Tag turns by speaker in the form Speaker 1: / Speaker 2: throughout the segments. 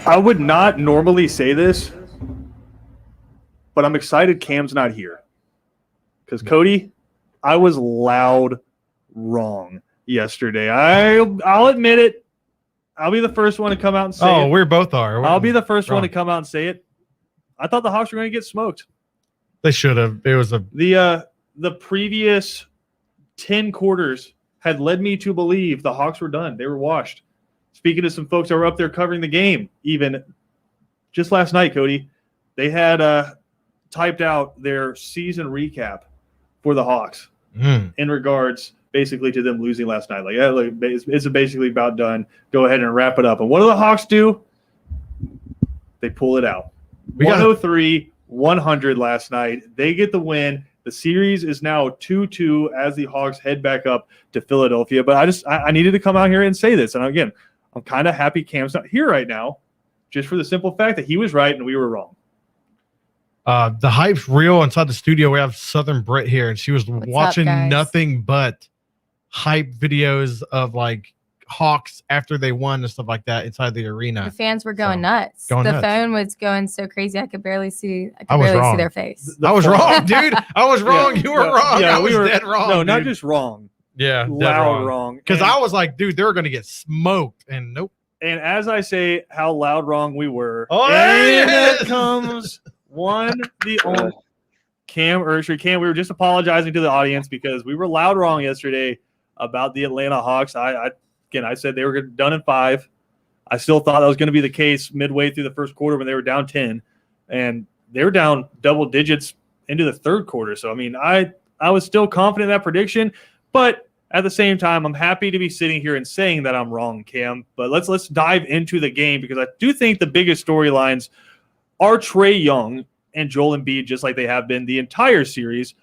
Speaker 1: I would not normally say this, but I'm excited Cam's not here. Because, Cody, I was loud wrong yesterday. I'll admit it. I'll be the first one to come out and say it.
Speaker 2: Oh, we both are.
Speaker 1: I'll be the first one to come out and say it. I thought the Hawks were going to get smoked.
Speaker 2: They should have. It was
Speaker 1: the previous 10 quarters had led me to believe the Hawks were done. They were washed. Speaking to some folks that were up there covering the game, even just last night, Cody, they had typed out their season recap for the Hawks in regards basically to them losing last night. Like, it's basically about done. Go ahead and wrap it up. And what do the Hawks do? They pull it out. 103-100 last night. They get the win. The series is now 2-2 as the Hawks head back up to Philadelphia. But I needed to come out here and say this. And again, I'm kind of happy Cam's not here right now, just for the simple fact that he was right and we were wrong.
Speaker 2: The hype's real inside the studio. We have Southern Brit here, and she was watching nothing but hype videos of like Hawks after they won and stuff like that inside the arena.
Speaker 3: The fans were going nuts. The phone was going so crazy I could barely see.
Speaker 2: I was wrong.
Speaker 3: See their face.
Speaker 2: I was wrong, dude. I was wrong. You were wrong.
Speaker 1: Yeah,
Speaker 2: we were dead wrong.
Speaker 1: No,
Speaker 2: dude.
Speaker 1: not just wrong.
Speaker 2: Yeah,
Speaker 1: loud wrong.
Speaker 2: Because I was like, dude, they're going to get smoked, and nope.
Speaker 1: And as I say, how loud wrong we were.
Speaker 2: Oh,
Speaker 1: and it comes the only Cam Urshey. Cam, we were just apologizing to the audience because we were loud wrong yesterday about the Atlanta Hawks. I said they were done in 5. I still thought that was going to be the case midway through the first quarter when they were down 10, and they were down double digits into the third quarter. So, I mean, I was still confident in that prediction, but at the same time, I'm happy to be sitting here and saying that I'm wrong, Cam. But let's dive into the game because I do think the biggest storylines are Trae Young and Joel Embiid, just like they have been the entire series,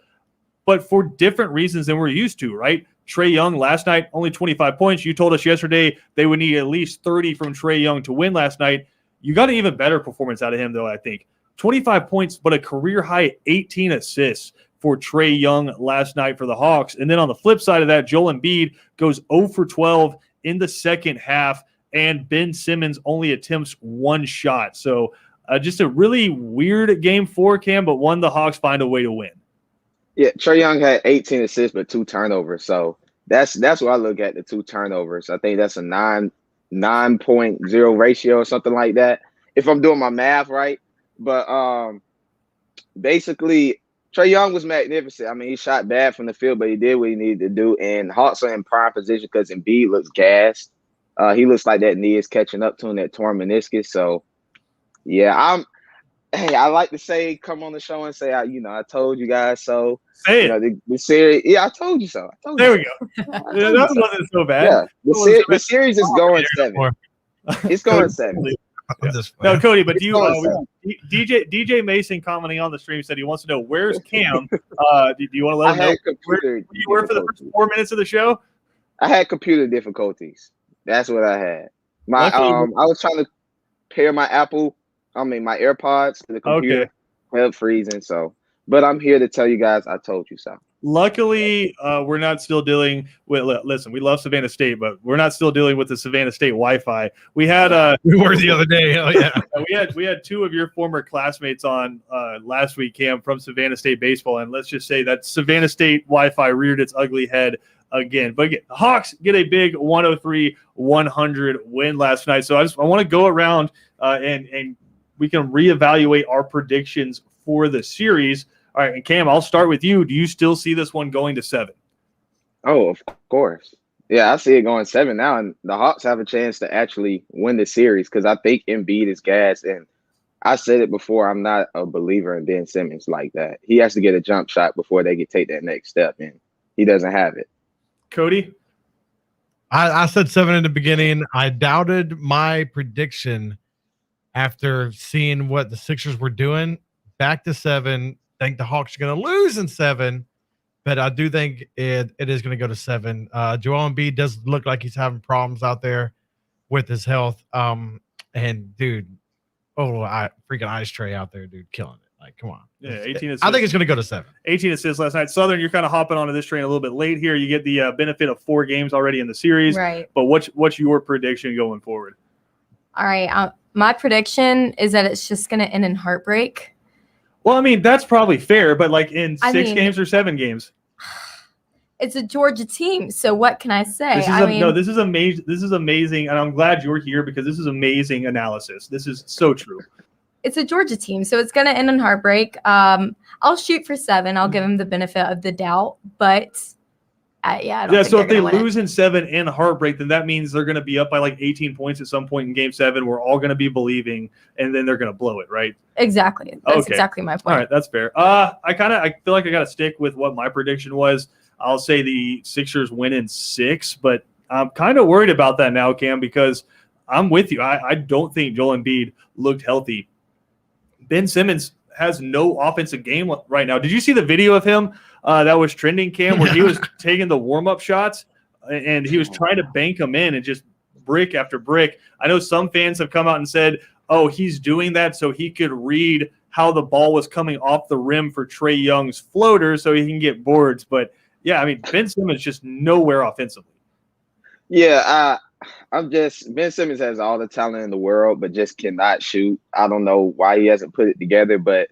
Speaker 1: but for different reasons than we're used to, right? Trae Young last night, only 25 points. You told us yesterday they would need at least 30 from Trae Young to win last night. You got an even better performance out of him, though, I think. 25 points, but a career-high 18 assists for Trae Young last night for the Hawks. And then on the flip side of that, Joel Embiid goes 0 for 12 in the second half, and Ben Simmons only attempts 1 shot. So just a really weird game for Cam, but one the Hawks find a way to win.
Speaker 4: Yeah, Trae Young had 18 assists but 2 turnovers. So that's what I look at, the 2 turnovers. I think that's a 9.0 ratio or something like that, if I'm doing my math right. But basically, Trae Young was magnificent. I mean, he shot bad from the field, but he did what he needed to do. And Hawks are in prime position because Embiid looks gassed. He looks like that knee is catching up to him, that torn meniscus. So, yeah, I like to say, come on the show and say, I told you guys so.
Speaker 1: Say it.
Speaker 4: The series, yeah, I told you so.
Speaker 1: There we go. Yeah, that wasn't so bad.
Speaker 4: Yeah, the series is going 7. It's going 7.
Speaker 1: No, Cody, but do you DJ Mason commenting on the stream said he wants to know where's Cam. Do you want to let him know where you were for the first 4 minutes of the show?
Speaker 4: I had computer difficulties. That's what I had. I was trying to pair my AirPods to the computer.
Speaker 1: Okay.
Speaker 4: Held freezing, so. But I'm here to tell you guys I told you so.
Speaker 1: Luckily, we're not still dealing with. Listen, we love Savannah State, but we're not still dealing with the Savannah State Wi-Fi. We had
Speaker 2: we were the other day. Oh yeah,
Speaker 1: we had 2 of your former classmates on last week, Cam, from Savannah State baseball, and let's just say that Savannah State Wi-Fi reared its ugly head again. But again, the Hawks get a big 103-100 win last night. So I want to go around and we can reevaluate our predictions for the series. All right, and Cam, I'll start with you. Do you still see this one going to 7?
Speaker 4: Oh, of course. Yeah, I see it going 7 now, and the Hawks have a chance to actually win the series because I think Embiid is gassed, and I said it before, I'm not a believer in Ben Simmons like that. He has to get a jump shot before they can take that next step, and he doesn't have it.
Speaker 1: Cody?
Speaker 2: I said 7 in the beginning. I doubted my prediction after seeing what the Sixers were doing. Back to 7. Think the Hawks are going to lose in 7, but I do think it is going to go to 7. Joel Embiid does look like he's having problems out there with his health. And dude, freaking Ice Trae out there, dude, killing it. Like, come on.
Speaker 1: Yeah, 18 assists.
Speaker 2: I think it's going to go to 7.
Speaker 1: 18 assists last night. Southern, you're kind of hopping onto this train a little bit late here. You get the benefit of 4 games already in the series.
Speaker 3: Right.
Speaker 1: But what's your prediction going forward?
Speaker 3: All right. My prediction is that it's just going to end in heartbreak.
Speaker 1: Well, I mean, that's probably fair, but like in
Speaker 3: I
Speaker 1: 6
Speaker 3: mean-
Speaker 1: games or 7 games.
Speaker 3: It's a Georgia team, so what can I say?
Speaker 1: This is amazing. This is amazing, and I'm glad you're here because this is amazing analysis. This is so true.
Speaker 3: It's a Georgia team, so it's going to end in heartbreak. I'll shoot for 7. I'll give them the benefit of the doubt, but I don't think
Speaker 1: So if they
Speaker 3: they're gonna win
Speaker 1: lose in 7 in heartbreak, then that means they're going to be up by like 18 points at some point in Game 7. We're all going to be believing, and then they're going to blow it, right?
Speaker 3: Exactly. That's
Speaker 1: Okay.
Speaker 3: exactly my point.
Speaker 1: All right, that's fair. I feel like I got to stick with what my prediction was. I'll say the Sixers win in 6, but I'm kind of worried about that now, Cam, because I'm with you. I don't think Joel Embiid looked healthy. Ben Simmons has no offensive game right now. Did you see the video of him that was trending, Cam, where he was taking the warm-up shots and he was trying to bank them in and just brick after brick? I know some fans have come out and said, oh, he's doing that so he could read how the ball was coming off the rim for Trae Young's floater so he can get boards. But, yeah, I mean, Ben Simmons just nowhere offensively.
Speaker 4: Yeah, Ben Simmons has all the talent in the world, but just cannot shoot. I don't know why he hasn't put it together, but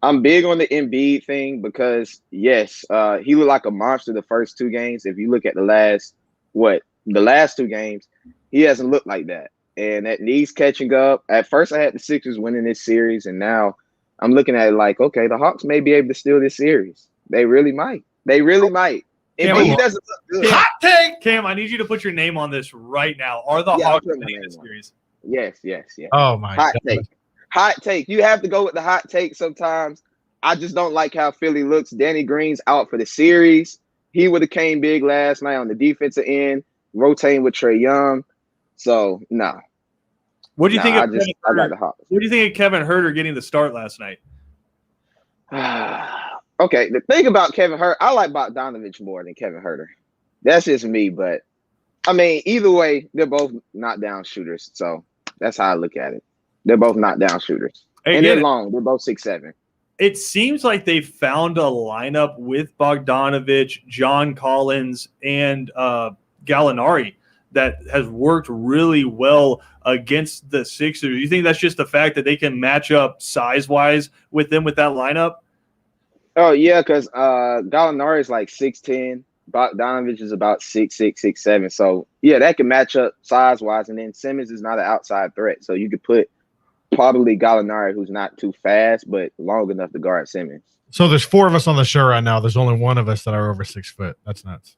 Speaker 4: I'm big on the Embiid thing because, yes, he looked like a monster the first 2 games. If you look at the last 2 games, he hasn't looked like that. And that needs catching up. At first, I had the Sixers winning this series, and now I'm looking at it like, okay, the Hawks may be able to steal this series. They really might.
Speaker 1: Cam,
Speaker 4: Embiid doesn't look good.
Speaker 2: Hot take.
Speaker 1: Cam, I need you to put your name on this right now. Are the
Speaker 4: Yeah,
Speaker 1: Hawks
Speaker 4: I'll put my
Speaker 1: winning
Speaker 4: name
Speaker 1: this
Speaker 4: on it.
Speaker 1: series?
Speaker 4: Yes.
Speaker 2: Oh my
Speaker 4: Hot
Speaker 2: God.
Speaker 4: take. You have to go with the hot take sometimes. I just don't like how Philly looks. Danny Green's out for the series. He would have came big last night on the defensive end, rotating with Trae Young. So, no.
Speaker 1: What do you think?
Speaker 4: I
Speaker 1: Of Kevin
Speaker 4: like
Speaker 1: Huerter?
Speaker 4: the Hawks.
Speaker 1: What do you think of Kevin Huerter getting the start last night?
Speaker 4: Okay, the thing about Kevin Huerter, I like Bogdanovich more than Kevin Huerter. That's just me, but I mean, either way, they're both knockdown shooters. So that's how I look at it. They're both knockdown shooters. And they're long. They're both 6'7".
Speaker 1: It seems like they found a lineup with Bogdanovich, John Collins, and Gallinari that has worked really well against the Sixers. Do you think that's just the fact that they can match up size-wise with them with that lineup?
Speaker 4: Oh, yeah, because Gallinari is like 6'10". Bogdanovich is about 6'6", 6'7". So, yeah, that can match up size-wise. And then Simmons is not an outside threat. So you could put probably Gallinari, who's not too fast, but long enough to guard Simmons.
Speaker 2: So there's 4 of us on the show right now. There's only 1 of us that are over 6 foot. That's nuts.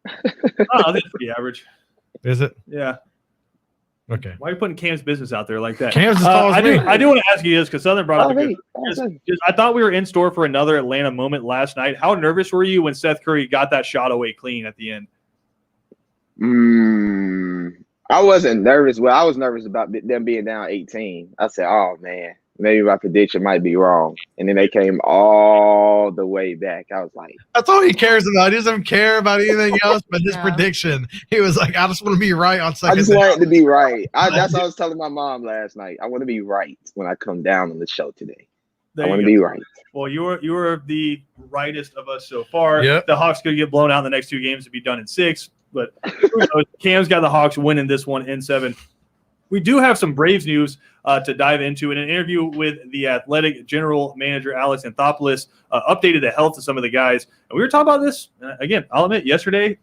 Speaker 1: I think it's pretty average.
Speaker 2: Is it?
Speaker 1: Yeah.
Speaker 2: Okay.
Speaker 1: Why are you putting Cam's business out there like that?
Speaker 2: Cam's as tall as me.
Speaker 1: I do want to ask you this because Southern brought up a good.
Speaker 4: Oh,
Speaker 1: I thought we were in store for another Atlanta moment last night. How nervous were you when Seth Curry got that shot away clean at the end?
Speaker 4: I wasn't nervous. Well, I was nervous about them being down 18. I said, oh, man, maybe my prediction might be wrong. And then they came all the way back. I was like,
Speaker 2: that's all he cares about. He doesn't care about anything else but his
Speaker 3: No.
Speaker 2: prediction. He was like, I just want to be right on second.
Speaker 4: I just wanted to be right. That's what I was telling my mom last night. I want to be right when I come down on the show today.
Speaker 1: There
Speaker 4: I want
Speaker 1: you
Speaker 4: to
Speaker 1: go.
Speaker 4: be right.
Speaker 1: Well, you were the rightest of us so far.
Speaker 2: Yep.
Speaker 1: The Hawks could get blown out in the next 2 games to be done in 6, but who knows? Cam's got the Hawks winning this one in 7. We do have some Braves news to dive into. In an interview with the Athletic general manager, Alex Anthopoulos, updated the health of some of the guys. And we were talking about this, again, I'll admit, yesterday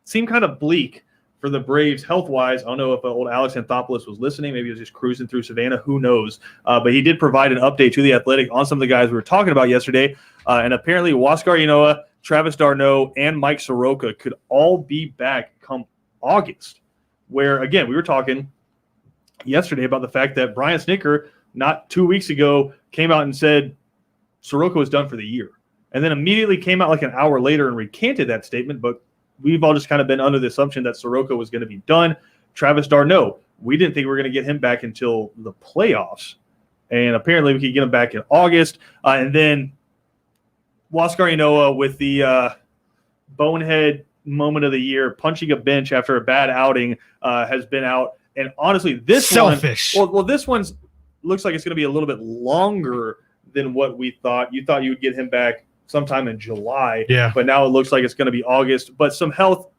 Speaker 1: seemed kind of bleak for the Braves health-wise. I don't know if old Alex Anthopoulos was listening. Maybe he was just cruising through Savannah. Who knows? But he did provide an update to the Athletic on some of the guys we were talking about yesterday. And apparently, Huascar Ynoa, Travis d'Arnaud, and Mike Soroka could all be back come August, where, again, we were talking yesterday about the fact that Brian Snitker, not 2 weeks ago, came out and said Soroka was done for the year. And then immediately came out like an hour later and recanted that statement, but we've all just kind of been under the assumption that Soroka was going to be done. Travis d'Arnaud, we didn't think we were going to get him back until the playoffs. And apparently we could get him back in August. And then Huascar Ynoa with the bonehead moment of the year, punching a bench after a bad outing, has been out. And honestly, this
Speaker 2: selfish.
Speaker 1: Well, this one's looks like it's going to be a little bit longer than what we thought. You thought you would get him back sometime in July.
Speaker 2: Yeah.
Speaker 1: But now it looks like it's going to be August. But some health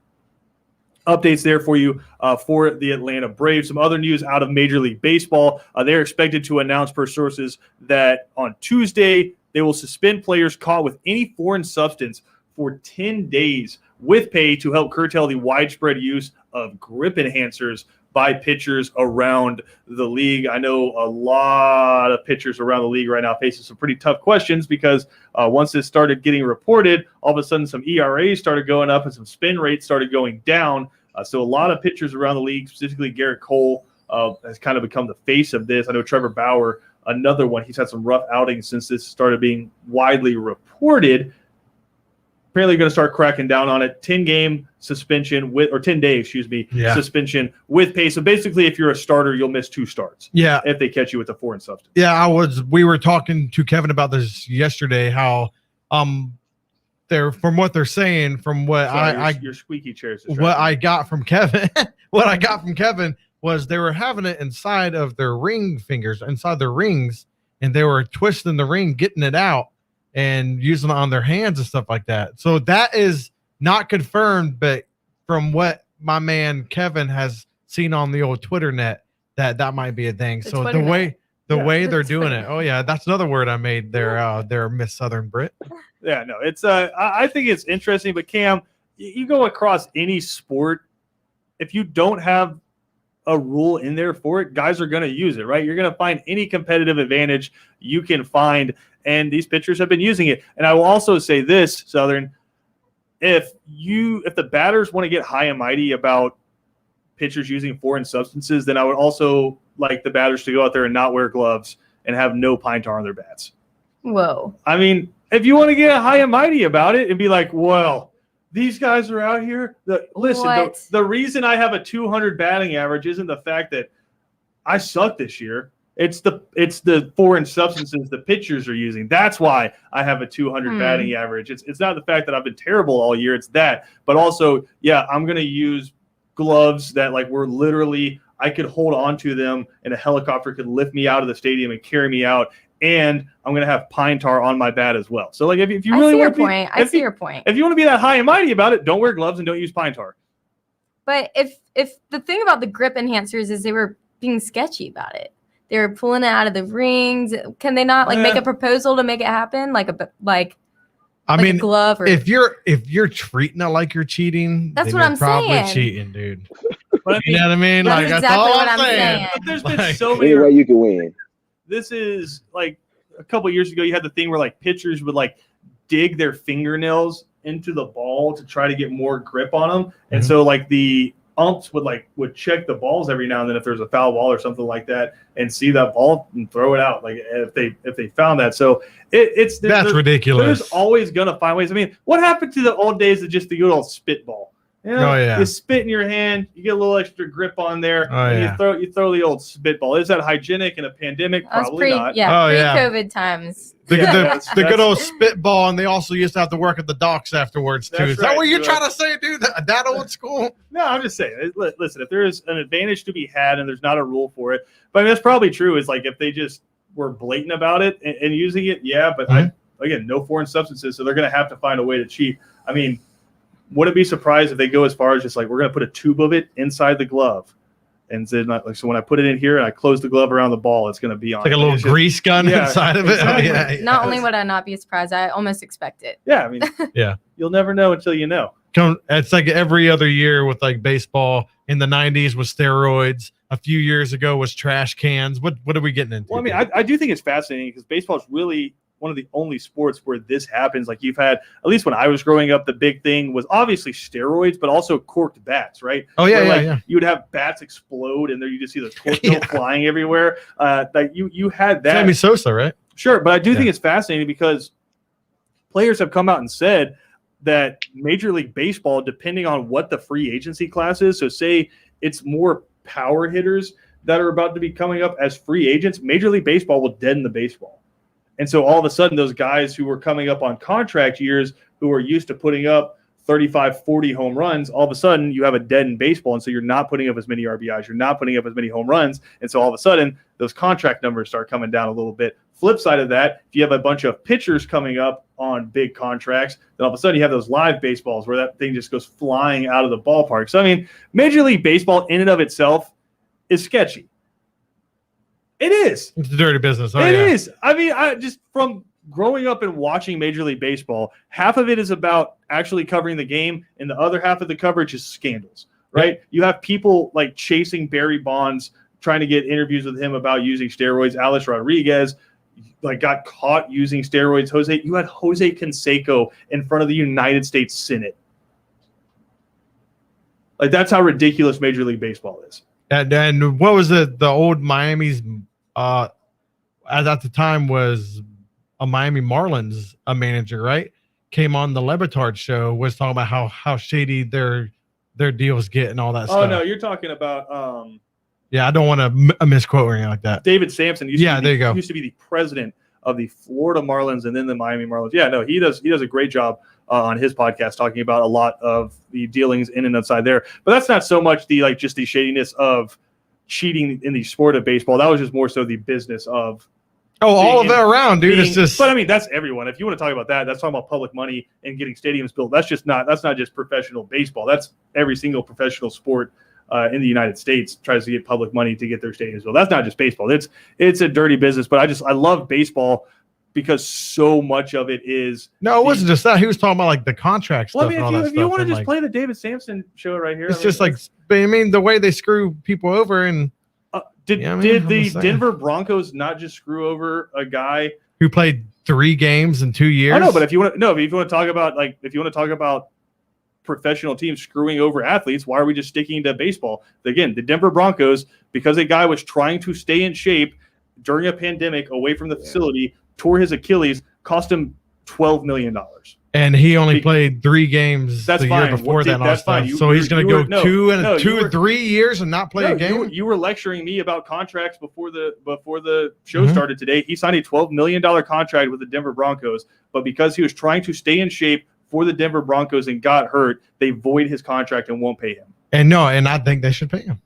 Speaker 1: updates there for you for the Atlanta Braves. Some other news out of Major League Baseball. They're expected to announce per sources that on Tuesday they will suspend players caught with any foreign substance for 10 days with pay to help curtail the widespread use of grip enhancers by pitchers around the league. I know a lot of pitchers around the league right now facing some pretty tough questions because once this started getting reported, all of a sudden some ERAs started going up and some spin rates started going down. So a lot of pitchers around the league, specifically Garrett Cole, has kind of become the face of this. I know Trevor Bauer, another one, he's had some rough outings since this started being widely reported. Apparently going to start cracking down on it. 10-game suspension or 10 days, suspension with pay. So basically, if you're a starter, you'll miss 2 starts.
Speaker 2: Yeah.
Speaker 1: If they catch you with a foreign substance.
Speaker 2: Yeah, we were talking to Kevin about this yesterday, how they're from what they're saying, from what
Speaker 1: your squeaky chairs.
Speaker 2: What I got from Kevin, was they were having it inside of their ring fingers, inside their rings, and they were twisting the ring, getting it out, and using it on their hands and stuff like that. So that is not confirmed, but from what my man Kevin has seen on the old Twitter net, that might be a thing. So the way they're doing it. Oh yeah, that's another word I made there, Miss Southern Brit.
Speaker 1: Yeah, no, it's I think it's interesting, but Cam, you go across any sport, if you don't have a rule in there for it, guys are going to use it, right? You're going to find any competitive advantage you can find, and these pitchers have been using it. And I will also say this, Southern, if the batters want to get high and mighty about pitchers using foreign substances, then I would also like the batters to go out there and not wear gloves and have no pine tar on their bats.
Speaker 3: Whoa.
Speaker 1: I mean, if you want to get high and mighty about it and be like, well, these guys are out here. The reason I have a 200 batting average isn't the fact that I suck this year. It's the foreign substances the pitchers are using. That's why I have a 200 batting average. It's not the fact that I've been terrible all year. It's that. But also, yeah, I'm going to use gloves that were literally I could hold on to them and a helicopter could lift me out of the stadium and carry me out. And I'm going to have pine tar on my bat as well. So, if you really want to be,
Speaker 3: I see your point.
Speaker 1: If you want to be that high and mighty about it, don't wear gloves and don't use pine tar.
Speaker 3: But if the thing about the grip enhancers is they were being sketchy about it, they were pulling it out of the rings. Can they not make a proposal to make it happen? A glove, or
Speaker 2: if you're treating it like you're cheating,
Speaker 3: that's
Speaker 2: then
Speaker 3: what
Speaker 2: you're
Speaker 3: I'm
Speaker 2: probably
Speaker 3: saying.
Speaker 2: Cheating, dude.
Speaker 1: But
Speaker 2: you know what I mean?
Speaker 3: That's exactly
Speaker 2: that's all
Speaker 3: what
Speaker 2: I'm saying.
Speaker 1: But there's been so many.
Speaker 4: Any way you can win.
Speaker 1: This is a couple of years ago. You had the thing where pitchers would dig their fingernails into the ball to try to get more grip on them, and so the umps would check the balls every now and then if there's a foul ball or something like that, and see that ball and throw it out if they found that. So that's
Speaker 2: ridiculous.
Speaker 1: There's always gonna find ways. I mean, what happened to the old days of just the good old spitball? You spit in your hand, you get a little extra grip on there, and you throw the old spitball. Is that hygienic in a pandemic? Probably not.
Speaker 3: Yeah, pre-COVID times.
Speaker 2: The good old spitball, and they also used to have to work at the docks afterwards too. Is that what you're trying to say, dude? That old school?
Speaker 1: No, I'm just saying. Listen, if there is an advantage to be had, and there's not a rule for it, but that's probably true. Is if they just were blatant about it and using it, yeah. But again, no foreign substances, so they're going to have to find a way to cheat. I mean, wouldn't be surprised if they go as far as just we're going to put a tube of it inside the glove, and then so when I put it in here and I close the glove around the ball, it's going to be on
Speaker 2: a little grease gun inside of it.
Speaker 1: Exactly.
Speaker 2: Oh, yeah.
Speaker 3: Not only would I not be surprised, I almost expect it.
Speaker 1: Yeah, I mean, you'll never know until you know.
Speaker 2: It's every other year with baseball. In the 90s was steroids. A few years ago was trash cans. What are we getting into?
Speaker 1: Well, I mean, I do think it's fascinating because baseball is really one of the only sports where this happens. You've had, at least when I was growing up, the big thing was obviously steroids, but also corked bats, right?
Speaker 2: Oh yeah,
Speaker 1: You would have bats explode, and there you just see the torque flying everywhere. You had that.
Speaker 2: Sammy Sosa, right?
Speaker 1: Sure, but I do think it's fascinating because players have come out and said that Major League Baseball, depending on what the free agency class is, so say it's more power hitters that are about to be coming up as free agents, Major League Baseball will deaden the baseball. And so all of a sudden, those guys who were coming up on contract years, who are used to putting up 35, 40 home runs, all of a sudden you have a dead in baseball. And so you're not putting up as many RBIs. You're not putting up as many home runs. And so all of a sudden those contract numbers start coming down a little bit. Flip side of that, if you have a bunch of pitchers coming up on big contracts, then all of a sudden you have those live baseballs where that thing just goes flying out of the ballpark. So, I mean, Major League Baseball in and of itself is sketchy. It is.
Speaker 2: It's a dirty business.
Speaker 1: It is. I mean, I just from growing up and watching Major League Baseball, half of it is about actually covering the game, and the other half of the coverage is scandals, right? You have people like chasing Barry Bonds, trying to get interviews with him about using steroids. Alex Rodriguez like got caught using steroids. You had Jose Canseco in front of the United States Senate. Like, that's how ridiculous Major League Baseball is.
Speaker 2: And what was it? The old Miami's as at the time was a Miami Marlins manager, right? Came on the Levitard show, was talking about how shady their deals get and all that stuff.
Speaker 1: Oh no, you're talking about
Speaker 2: yeah, I don't want to misquote or anything like that.
Speaker 1: David Sampson used
Speaker 2: there you go.
Speaker 1: Used to be the president of the Florida Marlins and then the Miami Marlins. Yeah, no, he does a great job on his podcast talking about a lot of the dealings in and outside there. But that's not so much just the shadiness of cheating in the sport of baseball. That was just more so the business of
Speaker 2: all of it around, dude. It's just.
Speaker 1: But I mean, that's everyone. If you want to talk about that, that's talking about public money and getting stadiums built. That's not just professional baseball. That's every single professional sport in the United States tries to get public money to get their stadiums built. That's not just baseball. It's a dirty business. But I love baseball because so much of it is.
Speaker 2: No, it wasn't just that. He was talking about like the contract stuff.
Speaker 1: Well, I mean, if you want to just play the David Sampson show right here,
Speaker 2: it's just like, I mean, the way they screw people over and.
Speaker 1: Did the Denver Broncos not just screw over a guy
Speaker 2: who played 3 games in 2 years?
Speaker 1: I know, but if you want to talk about professional teams screwing over athletes, why are we just sticking to baseball? Again, the Denver Broncos, because a guy was trying to stay in shape during a pandemic away from the facility, tore his Achilles, cost him $12 million.
Speaker 2: And he only played 3 games the year before that. That's fine. So he's going to go 2 or 3 years and not play a game.
Speaker 1: You were lecturing me about contracts before the show started today. He signed a $12 million contract with the Denver Broncos, but because he was trying to stay in shape for the Denver Broncos and got hurt, they void his contract and won't pay him.
Speaker 2: And I think they should pay him.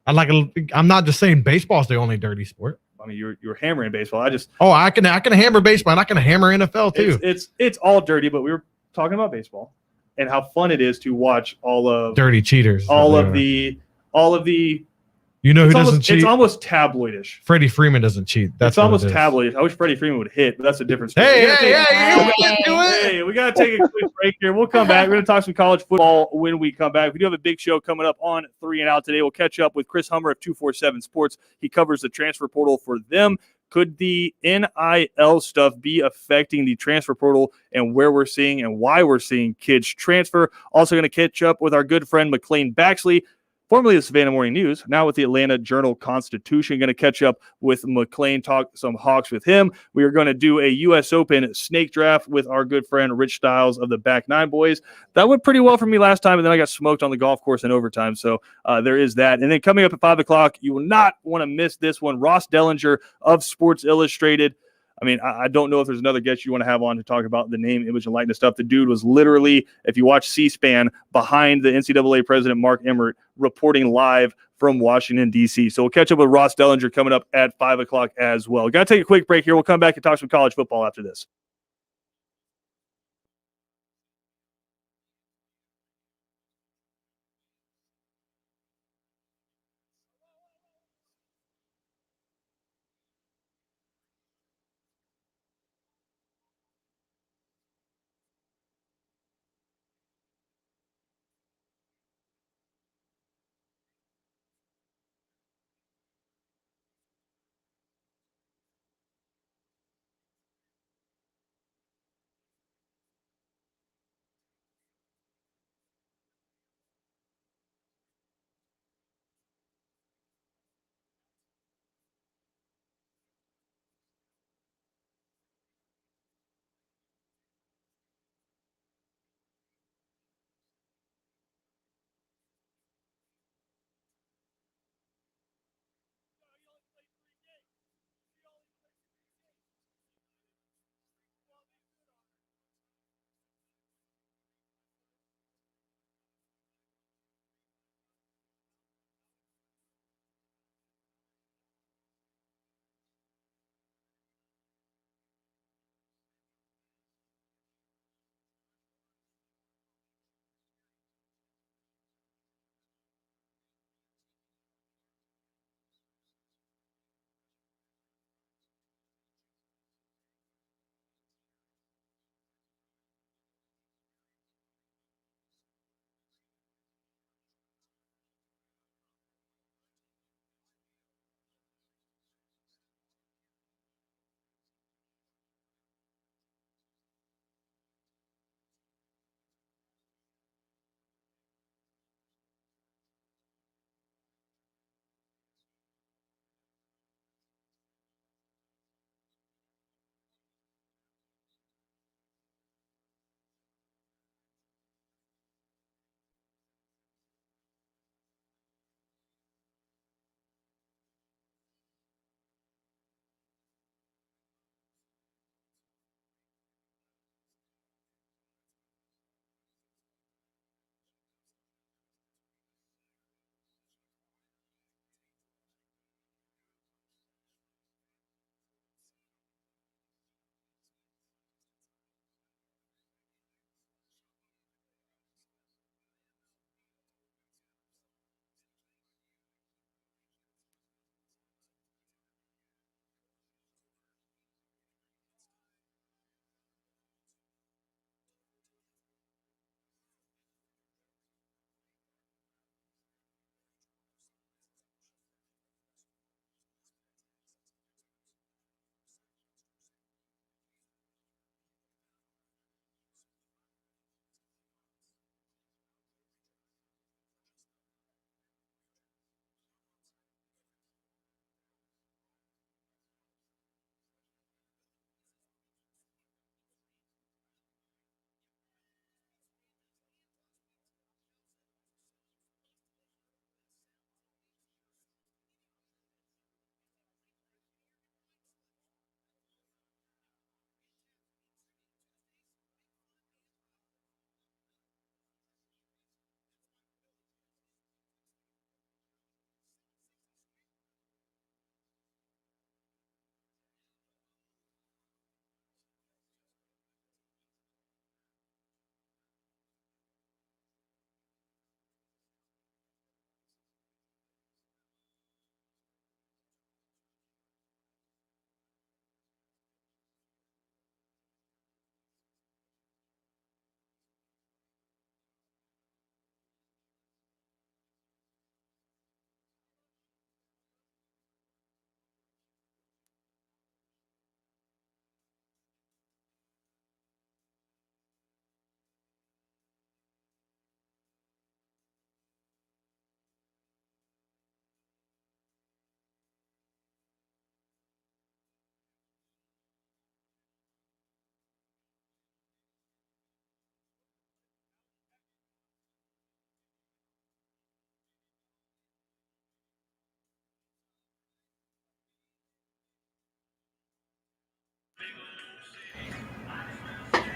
Speaker 2: I'm not just saying baseball's the only dirty sport.
Speaker 1: I mean, you're hammering baseball.
Speaker 2: I can hammer baseball, and I can hammer NFL too.
Speaker 1: It's all dirty, but we were talking about baseball and how fun it is to watch all of
Speaker 2: dirty cheaters.
Speaker 1: All of the.
Speaker 2: Who doesn't cheat?
Speaker 1: It's almost tabloidish.
Speaker 2: Freddie Freeman doesn't cheat. That's
Speaker 1: almost tabloidish. I wish Freddie Freeman would hit, but that's a different story. Hey, we got to take a quick break here. We'll come back. We're going to talk some college football when we come back. We do have a big show coming up on 3 and Out today. We'll catch up with Chris Hummer of 247 Sports. He covers the transfer portal for them. Could the NIL stuff be affecting the transfer portal and where we're seeing and why we're seeing kids transfer? Also going to catch up with our good friend McLean Baxley, formerly the Savannah Morning News, now with the Atlanta Journal-Constitution. Going to catch up with McLean, talk some Hawks with him. We are going to do a U.S. Open snake draft with our good friend Rich Stiles of the Back Nine Boys. That went pretty well for me last time, and then I got smoked on the golf course in overtime. So there is that. And then coming up at 5 o'clock, you will not want to miss this one. Ross Dellinger of Sports Illustrated. I mean, I don't know if there's another guest you want to have on to talk about the name, image, and likeness stuff. The dude was literally, if you watch C-SPAN, behind the NCAA president, Mark Emmert, reporting live from Washington, D.C. So we'll catch up with Ross Dellinger coming up at 5 o'clock as well. Got to take a quick break here. We'll come back and talk some college football after this.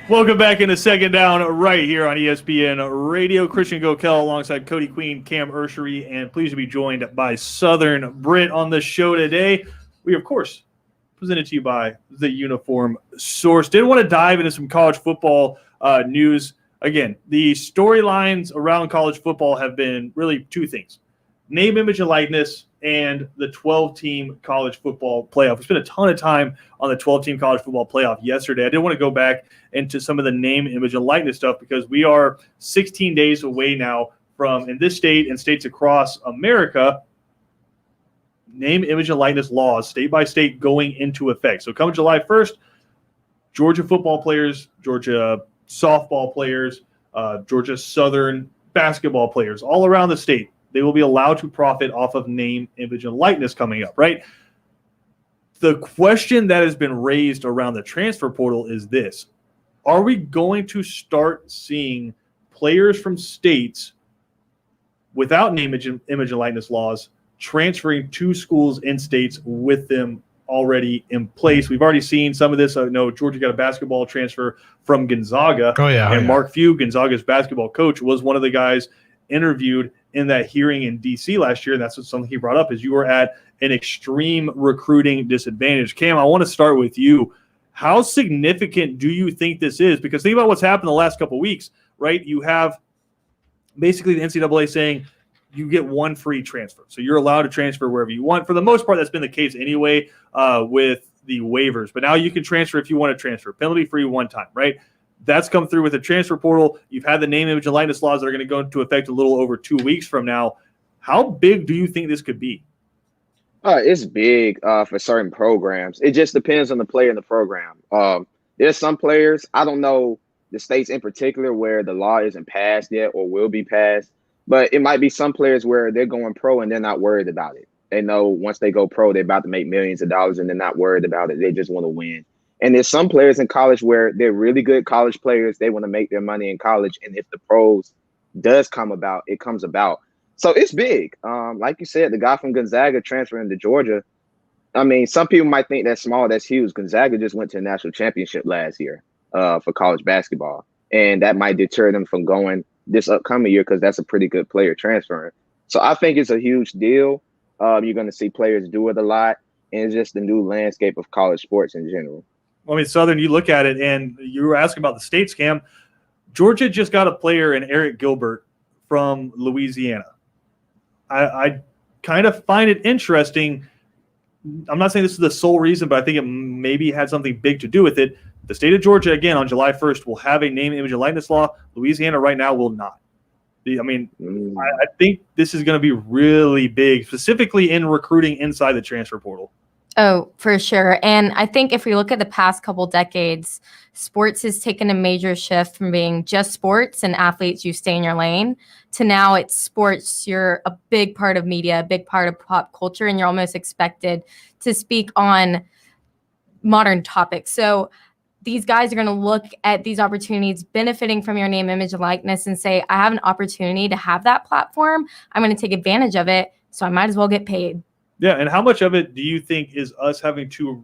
Speaker 1: Welcome back into Second Down right here on ESPN Radio. Christian Gokel alongside Cody Queen, Cam Ursery, and pleased to be joined by Southern Brit on the show today. We, of course, presented to you by the Uniform Source. Did want to dive into some college football news. Again, the storylines around college football have been really two things: name, image, and likeness, and the 12-team college football playoff. We spent a ton of time on the 12-team college football playoff yesterday. I did want to go back into some of the name, image, and likeness stuff because we are 16 days away now from, in this state and states across America, name, image, and likeness laws, state by state, going into effect. So come July 1st, Georgia football players, Georgia softball players, Georgia Southern basketball players, all around the state, they will be allowed to profit off of name, image, and likeness coming up, right? The question that has been raised around the transfer portal is this: are we going to start seeing players from states without name, image, and likeness laws transferring to schools in states with them already in place? We've already seen some of this. I know Georgia got a basketball transfer from Gonzaga. And Mark Few, Gonzaga's basketball coach, was one of the guys interviewed in that hearing in D.C. last year, and that's something he brought up, is you were at an extreme recruiting disadvantage. Cam, I want to start with you. How significant do you think this is? Because think about what's happened the last couple of weeks, right? You have basically the NCAA saying you get one free transfer. So you're allowed to transfer wherever you want. For the most part, that's been the case anyway with the waivers. But now you can transfer if you want to transfer. Penalty-free one time, right? That's come through with the transfer portal. You've had the name, image, and likeness laws that are going to go into effect a little over 2 weeks from now. How big do you think this could be?
Speaker 4: It's big for certain programs. It just depends on the player and the program. There's some players, I don't know the states in particular where the law isn't passed yet or will be passed, but it might be some players where they're going pro and they're not worried about it. They know once they go pro, they're about to make millions of dollars and they're not worried about it. They just want to win. And there's some players in college where they're really good college players. They want to make their money in college. And if the pros does come about, it comes about. So it's big. Like you said, the guy from Gonzaga transferring to Georgia. I mean, some people might think that's small, that's huge. Gonzaga just went to a national championship last year for college basketball. And that might deter them from going this upcoming year because that's a pretty good player transferring. So I think it's a huge deal. You're going to see players do it a lot. And it's just the new landscape of college sports in general.
Speaker 1: I mean, Southern, you look at it, and you were asking about the states, Cam. Georgia just got a player in Eric Gilbert from Louisiana. I kind of find it interesting. I'm not saying this is the sole reason, but I think it maybe had something big to do with it. The state of Georgia, again, on July 1st, will have a name, image, and likeness law. Louisiana right now will not. I mean, I think this is going to be really big, specifically in recruiting inside the transfer portal.
Speaker 3: Oh, for sure. And I think if we look at the past couple decades, sports has taken a major shift from being just sports and athletes, you stay in your lane, to now it's sports. You're a big part of media, a big part of pop culture, and you're almost expected to speak on modern topics. So these guys are going to look at these opportunities benefiting from your name, image, and likeness and say, I have an opportunity to have that platform. I'm going to take advantage of it. So I might as well get paid.
Speaker 1: Yeah, and how much of it do you think is us having to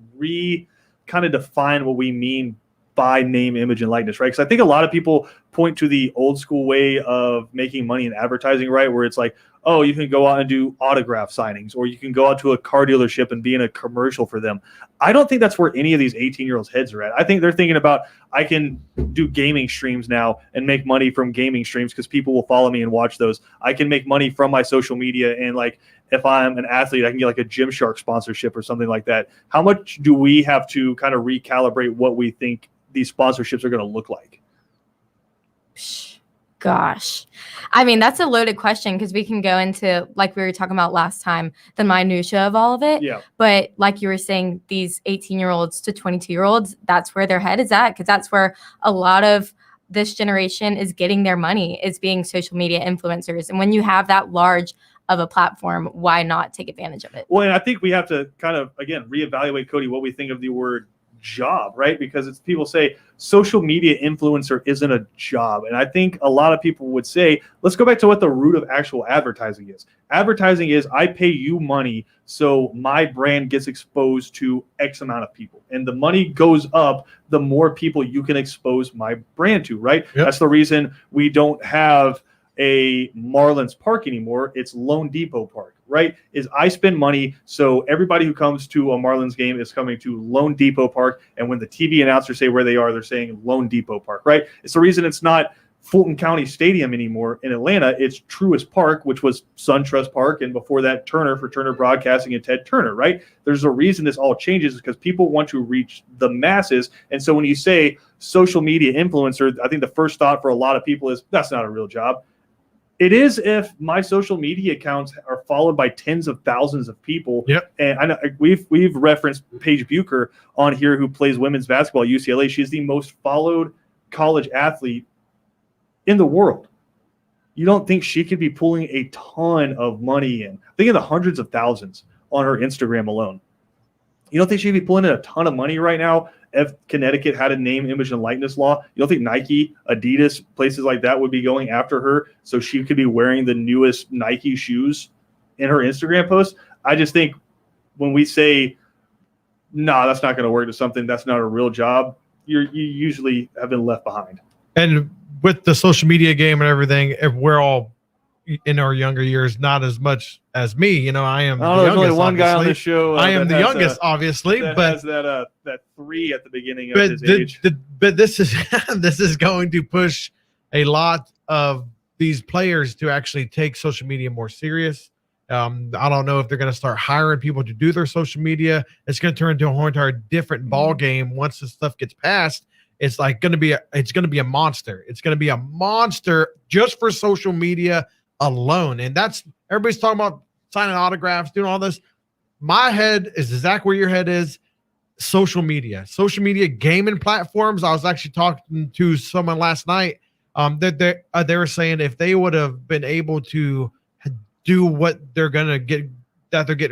Speaker 1: kind of define what we mean by name, image, and likeness, right? Because I think a lot of people point to the old school way of making money in advertising, right? Where it's like, oh, you can go out and do autograph signings, or you can go out to a car dealership and be in a commercial for them. I don't think that's where any of these 18-year-olds' heads are at. I think they're thinking about, I can do gaming streams now and make money from gaming streams because people will follow me and watch those. I can make money from my social media, and like, if I'm an athlete, I can get like a Gymshark sponsorship or something like that. How much do we have to kind of recalibrate what we think these sponsorships are going to look like?
Speaker 3: Gosh. I mean, that's a loaded question because we can go into, like we were talking about last time, the minutia of all of it.
Speaker 1: Yeah.
Speaker 3: But like you were saying, these 18-year-olds to 22-year-olds, that's where their head is at, because that's where a lot of this generation is getting their money, is being social media influencers. And when you have that large of a platform, why not take advantage of it?
Speaker 1: Well, and I think we have to kind of, again, reevaluate, Cody, what we think of the word job, right? Because it's people say social media influencer isn't a job. And I think a lot of people would say, let's go back to what the root of actual advertising is. Advertising is I pay you money so my brand gets exposed to X amount of people. And the money goes up the more people you can expose my brand to, right?
Speaker 2: Yep.
Speaker 1: That's the reason we don't have a Marlins Park anymore. It's Lone Depot Park, right? Is I spend money so everybody who comes to a Marlins game is coming to Lone Depot Park, and when the TV announcers say where they are, they're saying Lone Depot Park, right? It's the reason it's not Fulton County Stadium anymore in Atlanta. It's Truist Park, which was SunTrust Park, and before that Turner for Turner Broadcasting and Ted Turner, right? There's a reason this all changes because people want to reach the masses. And so when you say social media influencer, I think the first thought for a lot of people is that's not a real job. It is if my social media accounts are followed by tens of thousands of people.
Speaker 2: Yep.
Speaker 1: And I know we've referenced Paige Bucher on here, who plays women's basketball at UCLA. She's the most followed college athlete in the world. You don't think she could be pulling a ton of money in? I think in the hundreds of thousands on her Instagram alone. You don't think she'd be pulling in a ton of money right now if Connecticut had a name, image, and likeness law? You don't think Nike, Adidas, places like that would be going after her so she could be wearing the newest Nike shoes in her Instagram post? I just think when we say, nah, that's not going to work to something that's not a real job, you usually have been left behind.
Speaker 2: And with the social media game and everything, if we're all in our younger years, not as much as me, you know, I am the
Speaker 1: There's
Speaker 2: youngest,
Speaker 1: only one guy on
Speaker 2: obviously.
Speaker 1: this show.
Speaker 2: I am
Speaker 1: that
Speaker 2: the
Speaker 1: has
Speaker 2: youngest, obviously,
Speaker 1: that
Speaker 2: but
Speaker 1: has that 3 at the beginning of his age.
Speaker 2: but this is this is going to push a lot of these players to actually take social media more serious. I don't know if they're going to start hiring people to do their social media. It's going to turn into a whole entire different ball game once this stuff gets passed. It's like going to be a monster. It's going to be a monster just for social media alone. And that's everybody's talking about signing autographs, doing all this. My head is exactly where your head is. Social media gaming platforms. I was actually talking to someone last night that they were saying if they would have been able to do what they're getting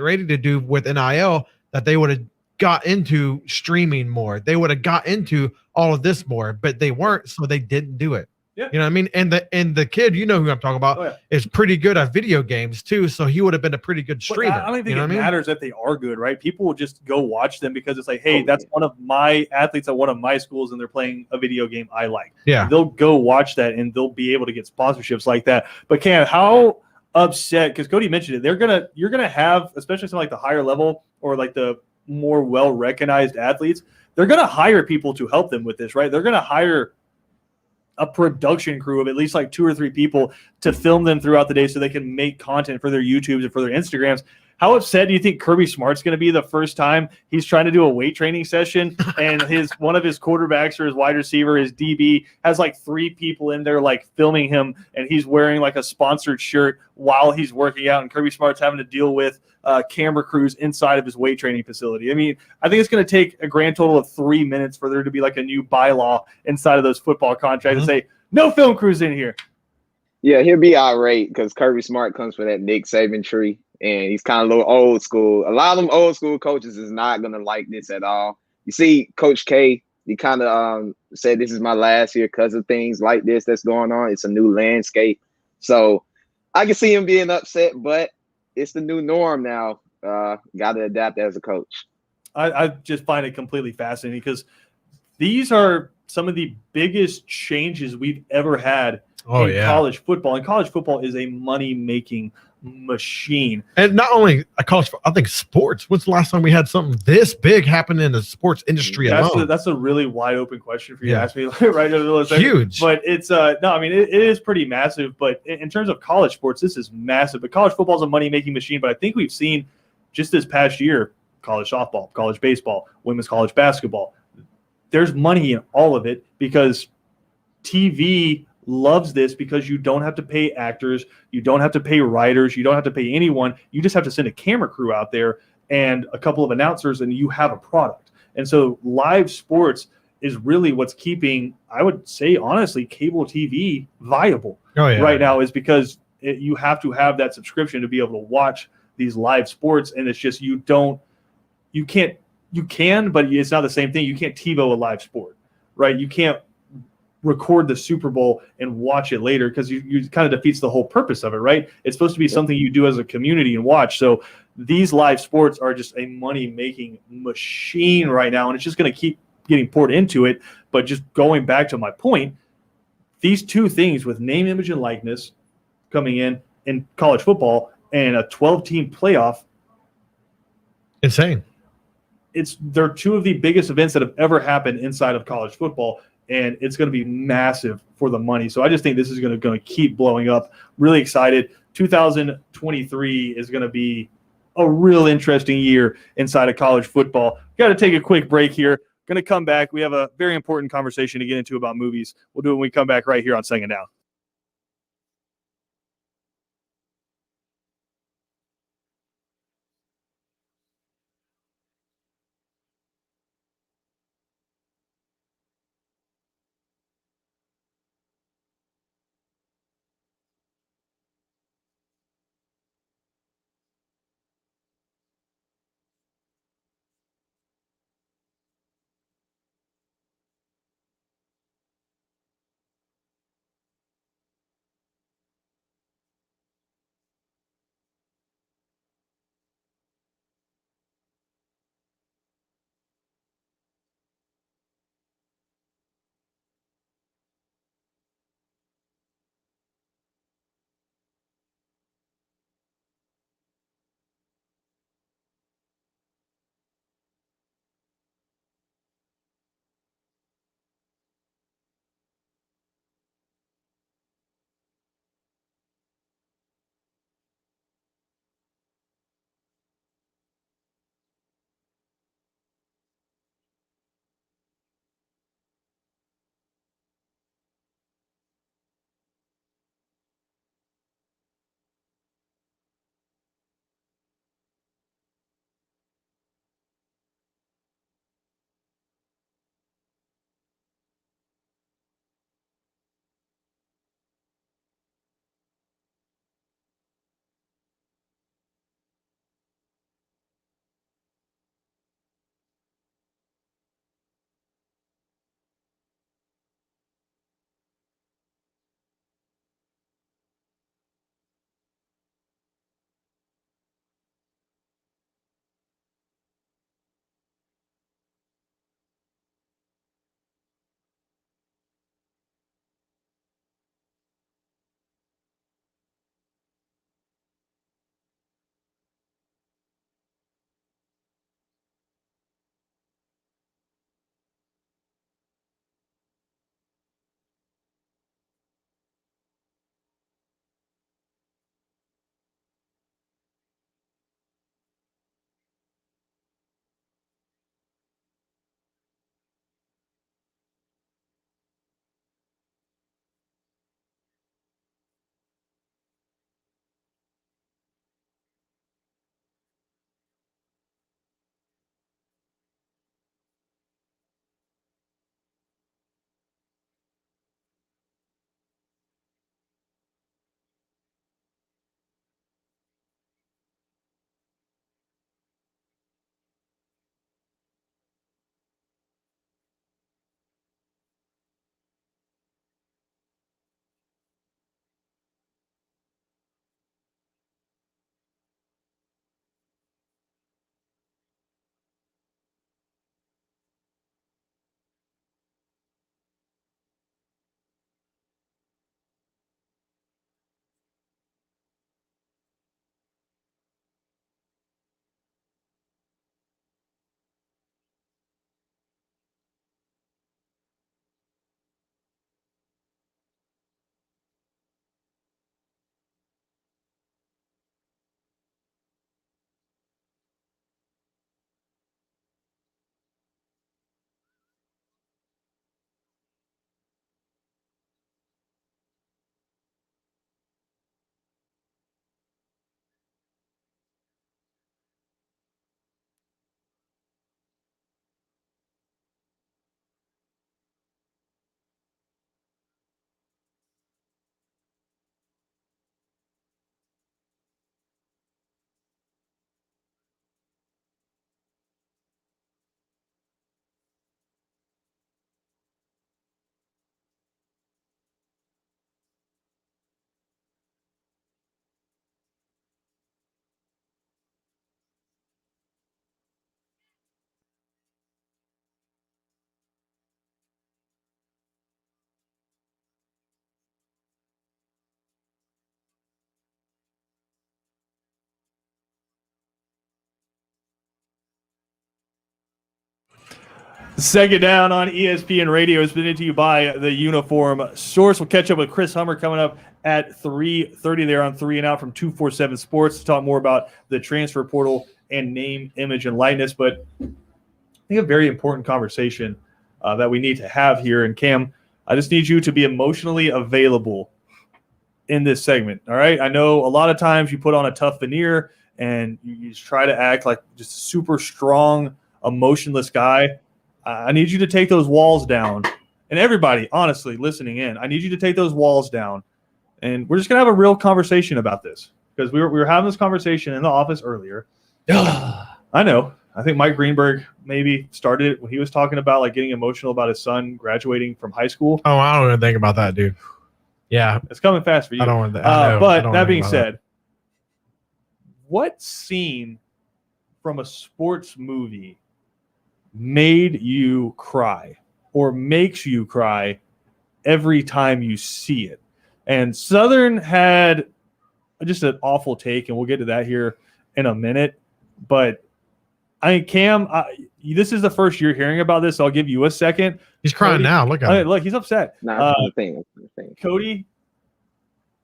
Speaker 2: ready to do with NIL, that they would have got into streaming more. They would have got into all of this more, but they weren't, so they didn't do it.
Speaker 1: Yeah.
Speaker 2: You know what I mean? And the kid, you know who I'm talking about, is pretty good at video games too, so he would have been a pretty good streamer.
Speaker 1: I don't think it matters if they are good, right? People will just go watch them because it's like, hey, that's one of my athletes at one of my schools, and they're playing a video game I like.
Speaker 2: Yeah.
Speaker 1: They'll go watch that, and they'll be able to get sponsorships like that. But Cam, how upset, because Cody mentioned it, you're gonna have, especially some like the higher level or like the more well-recognized athletes, they're going to hire people to help them with this, right? They're going to hire a production crew of at least like 2 or 3 people to film them throughout the day so they can make content for their YouTubes and for their Instagrams. How upset do you think Kirby Smart's going to be the first time he's trying to do a weight training session and one of his quarterbacks or his wide receiver, his DB, has like 3 people in there like filming him, and he's wearing like a sponsored shirt while he's working out, and Kirby Smart's having to deal with camera crews inside of his weight training facility? I mean, I think it's going to take a grand total of 3 minutes for there to be like a new bylaw inside of those football contracts and say, no film crews in here.
Speaker 4: Yeah, he'll be irate because Kirby Smart comes from that Nick Saban tree, and he's kind of a little old school. A lot of them old school coaches is not going to like this at all. You see, Coach K, he kind of said this is my last year because of things like this that's going on. It's a new landscape. So I can see him being upset, but it's the new norm now. Got to adapt as a coach.
Speaker 1: I just find it completely fascinating because these are some of the biggest changes we've ever had in college football. And college football is a money-making machine.
Speaker 2: And not only a college, I think sports. When's the last time we had something this big happen in the sports industry alone?
Speaker 1: That's a really wide open question for you to ask me right in the middle of the
Speaker 2: huge.
Speaker 1: But it's no, I mean it is pretty massive. But in terms of college sports, this is massive. But college football is a money-making machine. But I think we've seen just this past year, college softball, college baseball, women's college basketball. There's money in all of it because TV loves this, because you don't have to pay actors, you don't have to pay writers, you don't have to pay anyone. You just have to send a camera crew out there and a couple of announcers, and you have a product. And so live sports is really what's keeping, I would say honestly, cable TV viable right now, is because you have to have that subscription to be able to watch these live sports. And it's just you can't you can, but it's not the same thing. You can't TiVo a live sport, right? You can't record the Super Bowl and watch it later because you kind of defeats the whole purpose of it, right? It's supposed to be something you do as a community and watch. So these live sports are just a money-making machine right now, and it's just going to keep getting poured into it. But just going back to my point, these two things with name, image, and likeness coming in college football and a 12-team playoff,
Speaker 2: Insane.
Speaker 1: they're two of the biggest events that have ever happened inside of college football, and it's going to be massive for the money. So I just think this is going to keep blowing up. Really excited. 2023 is going to be a real interesting year inside of college football. Got to take a quick break here. Going to come back. We have a very important conversation to get into about movies. We'll do it when we come back right here on Second Down. Second Down on ESPN Radio is presented to you by the Uniform Source. We'll catch up with Chris Hummer coming up at 3:30 there on 3 and Out from 247 Sports to talk more about the transfer portal and name, image, and likeness. But I think a very important conversation that we need to have here. And Cam, I just need you to be emotionally available in this segment. All right. I know a lot of times you put on a tough veneer and you just try to act like just a super strong, emotionless guy. I need you to take those walls down. And everybody, honestly, listening in, I need you to take those walls down. And we're just going to have a real conversation about this because we were having this conversation in the office earlier. I know. I think Mike Greenberg maybe started it when he was talking about like getting emotional about his son graduating from high school.
Speaker 2: Oh, I don't even think about that, dude. Yeah.
Speaker 1: It's coming fast for you.
Speaker 2: I don't want that.
Speaker 1: But that being said, what scene from a sports movie made you cry or makes you cry every time you see it? And Southern had just an awful take, and we'll get to that here in a minute. But I mean, Cam, this is the first you're hearing about this, so I'll give you a second.
Speaker 2: He's crying
Speaker 1: Cody,
Speaker 2: now. Look at him.
Speaker 1: Look, he's upset.
Speaker 4: Nah, that's the thing.
Speaker 1: Cody,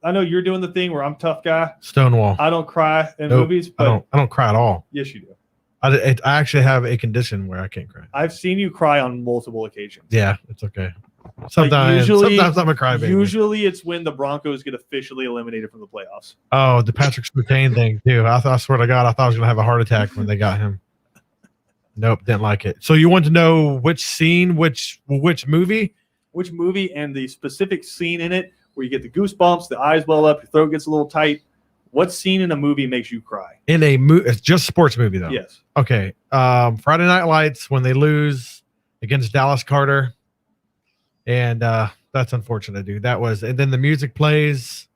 Speaker 1: I know you're doing the thing where I'm tough guy.
Speaker 2: Stonewall.
Speaker 1: I don't cry in
Speaker 2: Nope,
Speaker 1: movies, but
Speaker 2: I don't cry at all.
Speaker 1: yes, you do.
Speaker 2: I actually have a condition where I can't cry.
Speaker 1: I've seen you cry on multiple occasions.
Speaker 2: Yeah, it's okay. Sometimes I'm a crybaby.
Speaker 1: Usually it's when the Broncos get officially eliminated from the playoffs.
Speaker 2: Oh, the Patrick Surtain thing too. I swear to God, I thought I was gonna have a heart attack when they got him. Nope, didn't like it. So you want to know which scene, which movie?
Speaker 1: Which movie and the specific scene in it where you get the goosebumps, the eyes well up, your throat gets a little tight. What scene in a movie makes you cry?
Speaker 2: In a movie, it's just sports movie though.
Speaker 1: Yes.
Speaker 2: Okay. Friday Night Lights when they lose against Dallas Carter. And that's unfortunate, dude. That was, and then the music plays,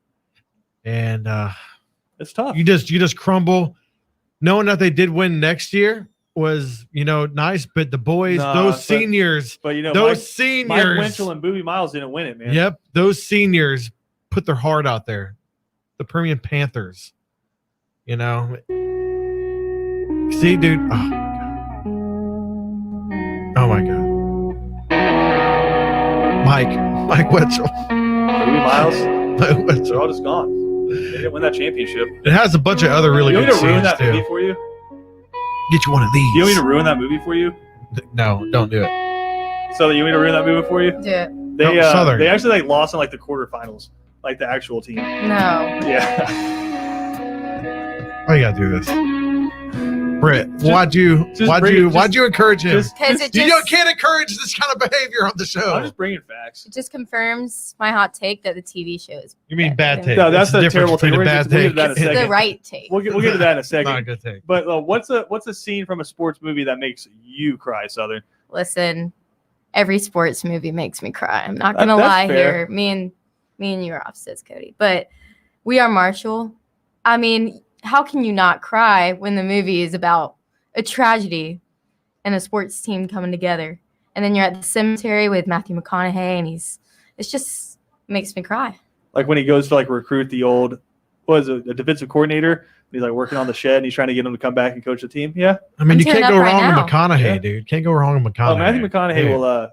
Speaker 2: and
Speaker 1: It's tough.
Speaker 2: you just crumble. Knowing that they did win next year was, nice, but the boys, seniors,
Speaker 1: But you know,
Speaker 2: those seniors,
Speaker 1: Mike Winchell and Boobie Miles didn't win it, man.
Speaker 2: yep, those seniors put their heart out there. The Permian Panthers, See, dude. Oh my God. Mike Winchell.
Speaker 1: Boobie Miles,
Speaker 2: Mike Winchell.
Speaker 1: they're all just gone. They didn't win that championship.
Speaker 2: It has a bunch of other really
Speaker 1: You
Speaker 2: good
Speaker 1: want me to ruin
Speaker 2: scenes
Speaker 1: that movie
Speaker 2: too.
Speaker 1: for you?
Speaker 2: Get you one of these.
Speaker 1: You want me to ruin that movie for you?
Speaker 2: No, don't do it.
Speaker 1: So you want me to ruin that movie for you?
Speaker 3: Do it.
Speaker 1: They
Speaker 2: No, Southern.
Speaker 1: they actually lost in the quarterfinals, the actual team.
Speaker 3: No.
Speaker 1: Yeah.
Speaker 2: Why you gotta do this, Britt? Why'd you encourage him?
Speaker 3: Because it
Speaker 2: You
Speaker 3: just,
Speaker 2: can't encourage this kind of behavior on the show.
Speaker 1: I'm just bringing facts.
Speaker 3: it just confirms my hot take that the TV show is
Speaker 2: You mean bad take?
Speaker 1: No, that's
Speaker 2: There's
Speaker 1: a
Speaker 2: difference
Speaker 1: terrible take.
Speaker 2: between
Speaker 1: We're
Speaker 2: a
Speaker 1: gonna
Speaker 2: bad
Speaker 1: get to
Speaker 2: take.
Speaker 1: that in a
Speaker 3: the
Speaker 1: second.
Speaker 3: right take.
Speaker 1: We'll get to that in a
Speaker 2: It's not a
Speaker 1: second.
Speaker 2: good take.
Speaker 1: But what's a scene from a sports movie that makes you cry, Southern?
Speaker 3: Listen, every sports movie makes me cry. I'm not gonna
Speaker 1: That's
Speaker 3: lie
Speaker 1: fair.
Speaker 3: here. Me and you are opposites, Cody. But We Are Marshall. I mean, how can you not cry when the movie is about a tragedy and a sports team coming together? And then you're at the cemetery with Matthew McConaughey, and it just makes me cry.
Speaker 1: Like when he goes to recruit the old, a defensive coordinator. And he's working on the shed, and he's trying to get him to come back and coach the team. Yeah.
Speaker 2: I mean,
Speaker 3: I'm
Speaker 2: you can't
Speaker 3: tearing
Speaker 2: go
Speaker 3: up right
Speaker 2: wrong
Speaker 3: now.
Speaker 2: with McConaughey,
Speaker 1: Yeah.
Speaker 2: dude. Can't go wrong with McConaughey.
Speaker 1: Oh, Matthew McConaughey
Speaker 2: Dude.
Speaker 1: will.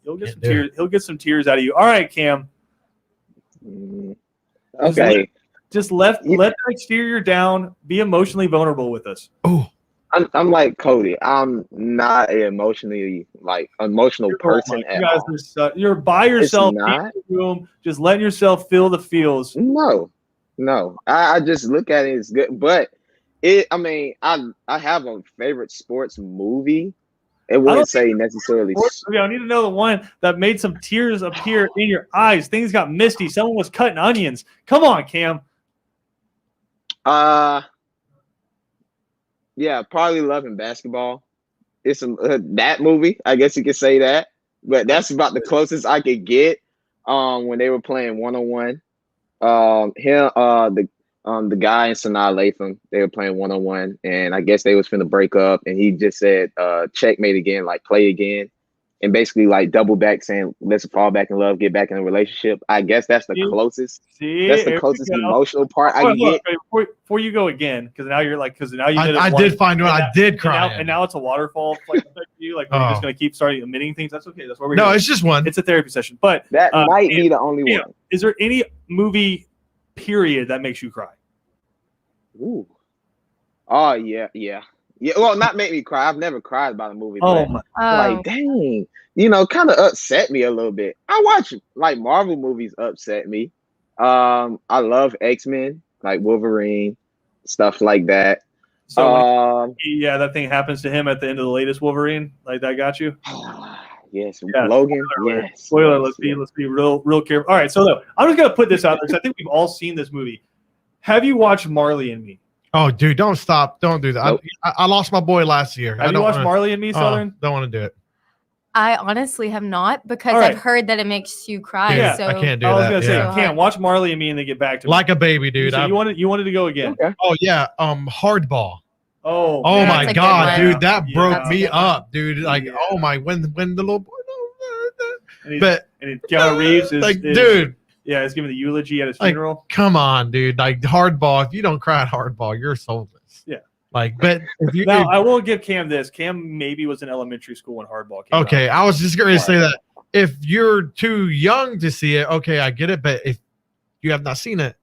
Speaker 1: He'll get some
Speaker 2: Yeah, dude.
Speaker 1: tears. He'll get some tears out of you. All right, Cam.
Speaker 4: Okay.
Speaker 1: Just let the exterior down. Be emotionally vulnerable with us.
Speaker 2: Oh,
Speaker 4: I'm like Cody. I'm not an emotional person
Speaker 1: You
Speaker 4: at
Speaker 1: guys
Speaker 4: all.
Speaker 1: you're by yourself in
Speaker 4: not.
Speaker 1: the room, just letting yourself feel the feels.
Speaker 4: No. I just look at it as good, but I have a favorite sports movie. It wouldn't say necessarily.
Speaker 1: I need to know the one that made some tears appear in your eyes. Things got misty. Someone was cutting onions. Come on, Cam.
Speaker 4: Yeah, probably Loving Basketball. It's that movie. I guess you could say that, but that's about the closest I could get. When they were playing 1-on-1, the guy and Sanaa Lathan, they were playing 1-on-1, and I guess they was finna break up, and he just said, "Checkmate again, play again." and basically like double back saying, let's fall back in love, get back in a relationship. I guess that's the closest.
Speaker 1: See,
Speaker 4: That's the
Speaker 1: here we
Speaker 4: closest
Speaker 1: go.
Speaker 4: emotional part I
Speaker 1: Hold
Speaker 4: can
Speaker 1: on,
Speaker 4: get.
Speaker 1: before you go again, because now you're like, because now you did it.
Speaker 2: I
Speaker 1: once,
Speaker 2: did find one.
Speaker 1: and
Speaker 2: I
Speaker 1: now-
Speaker 2: did cry.
Speaker 1: and now it's a waterfall like effect for you. Like we're just
Speaker 2: Oh.
Speaker 1: gonna keep starting admitting things. That's okay. That's what we're
Speaker 2: No,
Speaker 1: here.
Speaker 2: it's just one.
Speaker 1: It's a therapy session. But
Speaker 4: That might
Speaker 1: Cam,
Speaker 4: be the only
Speaker 1: Cam,
Speaker 4: one.
Speaker 1: is there any movie period that makes you cry?
Speaker 4: Ooh. Oh yeah. Well, not make me cry. I've never cried about a movie.
Speaker 1: Oh
Speaker 4: But
Speaker 1: my!
Speaker 3: Oh,
Speaker 4: like, dang, kind of upset me a little bit. I watch like Marvel movies upset me. I love X-Men, like Wolverine, stuff like that.
Speaker 1: So yeah, that thing happens to him at the end of the latest Wolverine. Like that got you.
Speaker 4: Yes,
Speaker 1: Yeah,
Speaker 4: Logan.
Speaker 1: spoiler alert.
Speaker 4: Yes.
Speaker 1: Spoiler.
Speaker 4: yes,
Speaker 1: Let's be real careful. All right, so look, I'm just gonna put this out there because I think we've all seen this movie. Have you watched Marley and Me?
Speaker 2: Oh, dude, don't stop. Don't do that.
Speaker 4: Nope.
Speaker 2: I lost my boy last year. I
Speaker 1: Have you
Speaker 2: don't
Speaker 1: watched
Speaker 2: wanna,
Speaker 1: Marley and Me, Southern?
Speaker 2: don't want to do it.
Speaker 3: I honestly have not because
Speaker 1: All right.
Speaker 3: I've heard that it makes you cry.
Speaker 1: Yeah,
Speaker 3: so
Speaker 2: I can't do
Speaker 1: I was
Speaker 2: that.
Speaker 1: gonna say,
Speaker 2: Yeah.
Speaker 1: Cam, watch Marley and Me and then get back to me.
Speaker 2: Like a baby, dude.
Speaker 1: So you wanted to go again.
Speaker 4: Okay.
Speaker 2: Oh yeah. Hardball.
Speaker 1: Oh,
Speaker 2: Oh
Speaker 1: man.
Speaker 3: That's
Speaker 2: my
Speaker 3: a good
Speaker 2: god,
Speaker 3: one.
Speaker 2: dude, that
Speaker 1: Yeah.
Speaker 2: broke
Speaker 3: That's a
Speaker 2: me
Speaker 3: good one.
Speaker 2: up, dude. Like,
Speaker 1: Yeah.
Speaker 2: oh my, when the little boy,
Speaker 1: And he's-
Speaker 2: but
Speaker 1: and Keanu Reeves is
Speaker 2: like,
Speaker 1: is-
Speaker 2: dude,
Speaker 1: yeah, he's giving the eulogy at his
Speaker 2: Like,
Speaker 1: funeral.
Speaker 2: come on, dude. Like hardball. If you don't cry at hardball, you're soulless.
Speaker 1: Yeah.
Speaker 2: Like, but if you
Speaker 1: Now, I will give Cam this. Cam maybe was in elementary school when Hardball came out.
Speaker 2: okay, I was just going to say that if you're too young to see it, okay, I get it. But if you have not seen it,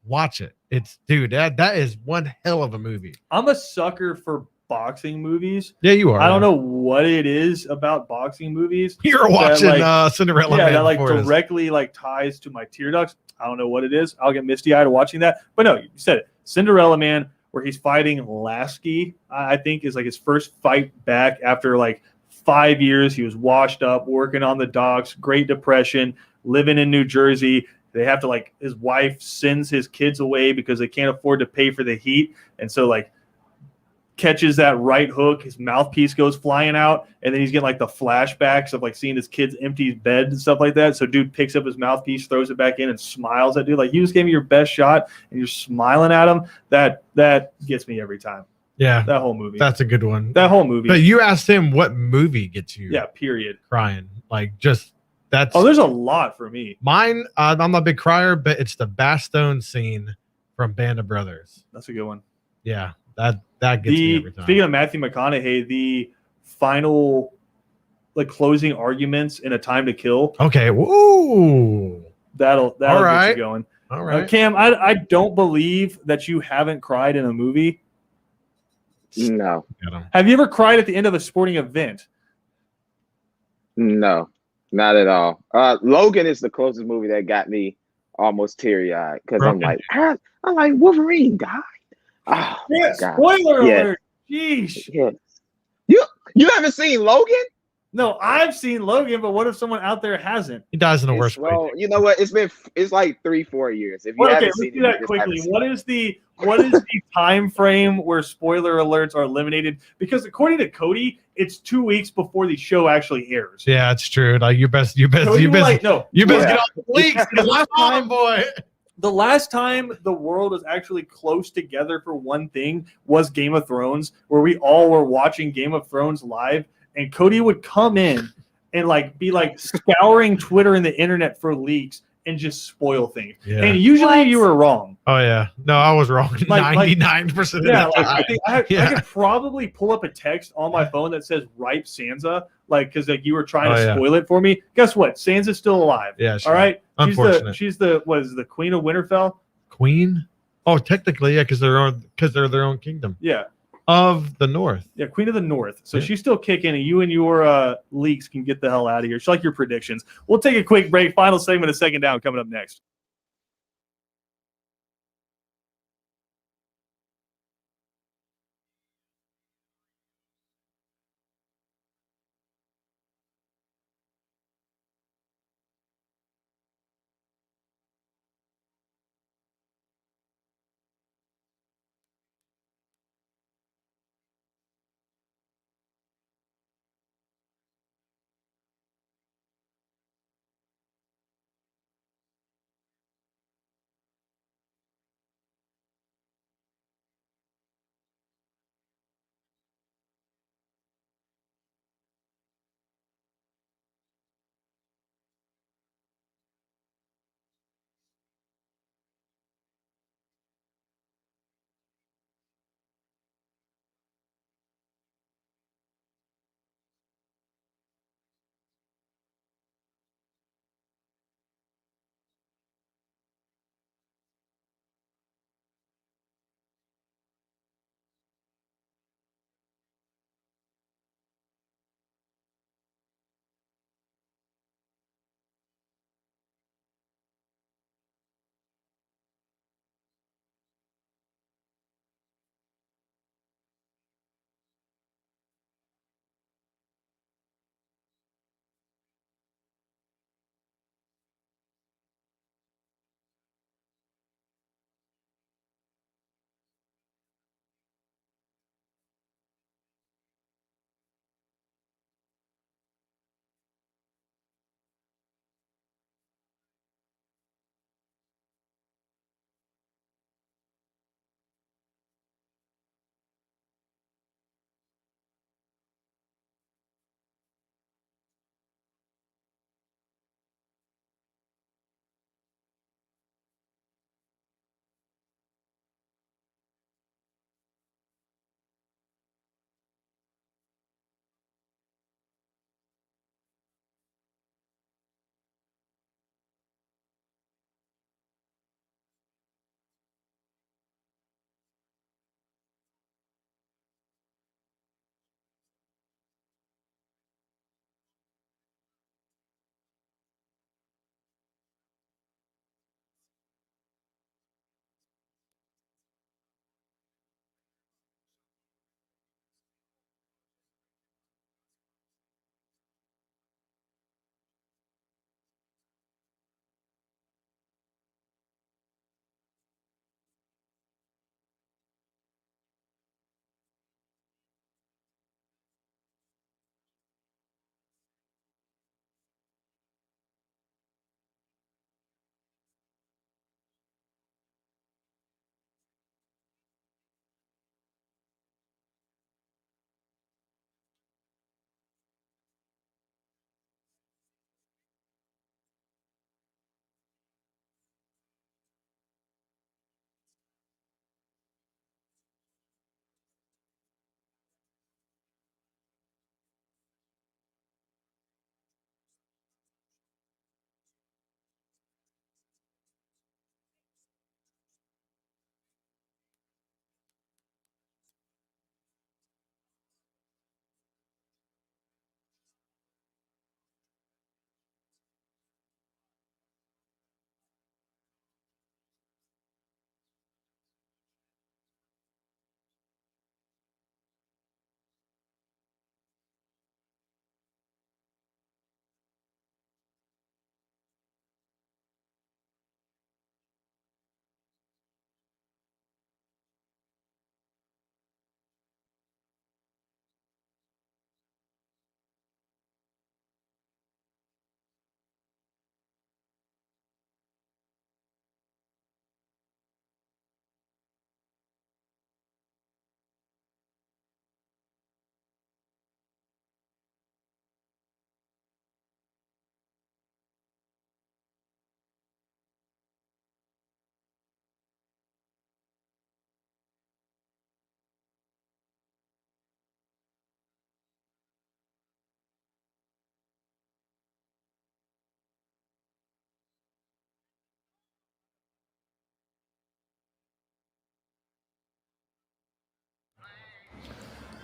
Speaker 2: watch it. It's dude, that is one hell of a movie.
Speaker 1: I'm a sucker for boxing movies.
Speaker 2: Yeah, you are.
Speaker 1: I don't know what it is about boxing movies.
Speaker 2: You're watching
Speaker 1: like-
Speaker 2: Cinderella
Speaker 1: Yeah,
Speaker 2: Man
Speaker 1: that like
Speaker 2: before this.
Speaker 1: directly like ties to my tear ducts. I don't know what it is. I'll get misty eyed watching that. But no, you said it. Cinderella Man, where he's fighting Lasky, I think is like his first fight back after like 5 years. He was washed up, working on the docks, Great Depression, living in New Jersey. They have to like his wife sends his kids away because they can't afford to pay for the heat. And so like catches that right hook, his mouthpiece goes flying out, and then he's getting like the flashbacks of like seeing his kids empty his bed and stuff like that. So dude picks up his mouthpiece, throws it back in, and smiles at dude. Like, you just gave me your best shot and you're smiling at him. That gets me every time.
Speaker 2: Yeah,
Speaker 1: That whole movie.
Speaker 2: that's a good one.
Speaker 1: That whole movie.
Speaker 2: But you asked him what movie gets you
Speaker 1: Yeah, period.
Speaker 2: crying. Like, just that's
Speaker 1: Oh, there's a lot for me.
Speaker 2: mine. I'm not a big crier, but it's the Bastogne scene from Band of Brothers.
Speaker 1: That's a good one.
Speaker 2: Yeah, that gets me every time.
Speaker 1: Speaking of Matthew McConaughey, the final like closing arguments in A Time to Kill,
Speaker 2: Okay. Woo.
Speaker 1: that'll
Speaker 2: All
Speaker 1: get
Speaker 2: right.
Speaker 1: you going.
Speaker 2: All right.
Speaker 1: Cam, I don't believe that you haven't cried in a movie.
Speaker 4: No,
Speaker 2: Got 'em.
Speaker 1: Have you ever cried at the end of a sporting event?
Speaker 4: no, not at all. Logan is the closest movie that got me almost teary eyed because I'm
Speaker 2: Okay.
Speaker 4: like, I'm like Wolverine died. Oh,
Speaker 1: Yeah,
Speaker 4: God.
Speaker 1: spoiler
Speaker 4: Yeah.
Speaker 1: alert. Jeez.
Speaker 4: yeah. You haven't seen Logan?
Speaker 1: No, I've seen Logan, but what if someone out there hasn't?
Speaker 2: He dies in the worst way.
Speaker 4: Well, you know what? It's like 3-4 years. If you
Speaker 1: Well, okay,
Speaker 4: haven't
Speaker 1: let's
Speaker 4: seen
Speaker 1: do
Speaker 4: it,
Speaker 1: that
Speaker 4: you just haven't
Speaker 1: quickly.
Speaker 4: seen
Speaker 1: What
Speaker 4: it.
Speaker 1: is the time frame where spoiler alerts are eliminated? Because according to Cody, it's 2 weeks before the show actually airs.
Speaker 2: Yeah, it's true. Like you best
Speaker 1: Cody
Speaker 2: you
Speaker 1: was
Speaker 2: best
Speaker 1: like, no,
Speaker 2: you best
Speaker 4: Yeah.
Speaker 2: get on the leaks.
Speaker 1: The
Speaker 2: Last time, boy.
Speaker 1: the last time the world was actually close together for one thing was Game of Thrones, where we all were watching Game of Thrones live, and Cody would come in and like be like scouring Twitter and the internet for leaks and just spoil things.
Speaker 2: Yeah.
Speaker 1: And usually
Speaker 3: What?
Speaker 1: you were wrong.
Speaker 2: Oh yeah. No, I was wrong.
Speaker 1: Like-
Speaker 2: 99% of
Speaker 1: Yeah,
Speaker 2: the
Speaker 1: like
Speaker 2: time.
Speaker 1: I think I
Speaker 2: Yeah.
Speaker 1: could probably pull up a text on my phone that says "Ripe Sansa," like because like you were trying
Speaker 2: Oh,
Speaker 1: to
Speaker 2: yeah.
Speaker 1: spoil it for me. Guess what? Sansa's still alive.
Speaker 2: Yeah,
Speaker 1: All right.
Speaker 2: Unfortunate.
Speaker 1: She's the Queen of Winterfell.
Speaker 2: Queen? Oh, technically, yeah, because they're their own kingdom
Speaker 1: Yeah.
Speaker 2: of the North.
Speaker 1: Yeah, Queen of the North. So
Speaker 2: Yeah.
Speaker 1: she's still kicking, and you and your leaks can get the hell out of here. It's like your predictions. We'll take a quick break. Final segment of Second Down coming up next.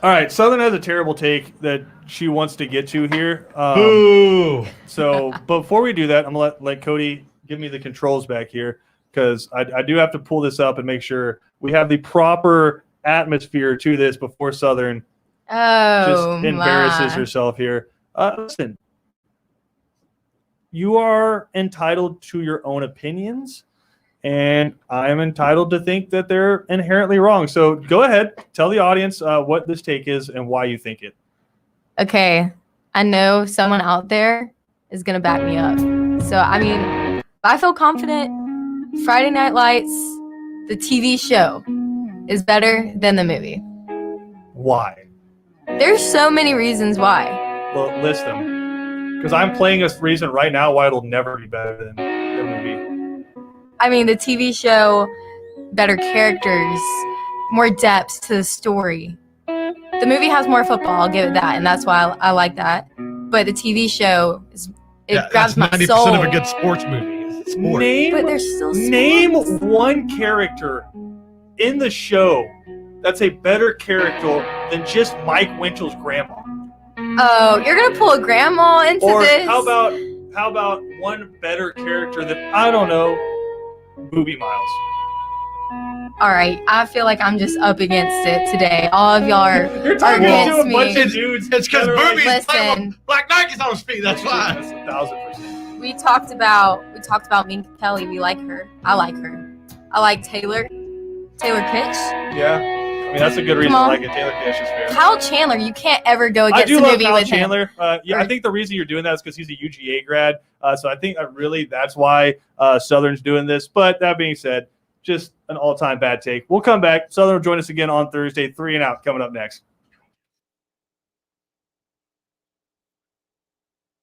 Speaker 1: All right, Southern has a terrible take that she wants to get to here.
Speaker 2: Ooh.
Speaker 1: So before we do that, I'm gonna let Cody give me the controls back here because I do have to pull this up and make sure we have the proper atmosphere to this before Southern just embarrasses herself here. Listen, you are entitled to your own opinions, and I am entitled to think that they're inherently wrong. So go ahead, tell the audience what this take is and why you think it.
Speaker 3: Okay, I know someone out there is gonna back me up. So I mean, I feel confident. Friday Night Lights, the TV show, is better than the movie.
Speaker 1: Why?
Speaker 3: There's so many reasons why.
Speaker 1: Well, list them. Because I'm playing a reason right now why it'll never be better than the movie.
Speaker 3: I mean, the TV show, better characters, more depth to the story. The movie has more football, I'll give it that, and that's why I like that. But the TV show, grabs my
Speaker 2: that's 90%
Speaker 3: soul.
Speaker 2: of a good sports movie. It's sport.
Speaker 3: But there's still
Speaker 1: Name
Speaker 3: sports.
Speaker 1: one character in the show that's a better character than just Mike Winchell's grandma.
Speaker 3: Oh, you're gonna pull a grandma into
Speaker 1: Or
Speaker 3: this?
Speaker 1: how about one better character than, I don't know, Booby Miles?
Speaker 3: All right, I feel like I'm just up against it today. All of y'all are
Speaker 1: You're talking
Speaker 3: against
Speaker 1: to a bunch
Speaker 3: me.
Speaker 1: of dudes.
Speaker 2: It's because
Speaker 1: that are like,
Speaker 2: Booby's playing
Speaker 3: Listen.
Speaker 2: with Black Nikes on his feet. That's why.
Speaker 1: That's 1,000%.
Speaker 3: We talked about Minka Kelly. We like her. I like her. I like Taylor Kitsch.
Speaker 1: Yeah. I mean, that's a good reason to
Speaker 3: Come on.
Speaker 1: like it. Taylor Kitsch is fair.
Speaker 3: Kyle Chandler. You can't ever go
Speaker 1: I
Speaker 3: against
Speaker 1: do
Speaker 3: the
Speaker 1: love
Speaker 3: movie
Speaker 1: Kyle
Speaker 3: with
Speaker 1: Chandler. Yeah, I think the reason you're doing that is because he's a UGA grad. So I think that's why Southern's doing this. But that being said, just an all-time bad take. We'll come back. Southern will join us again on Thursday. 3 and Out coming up next.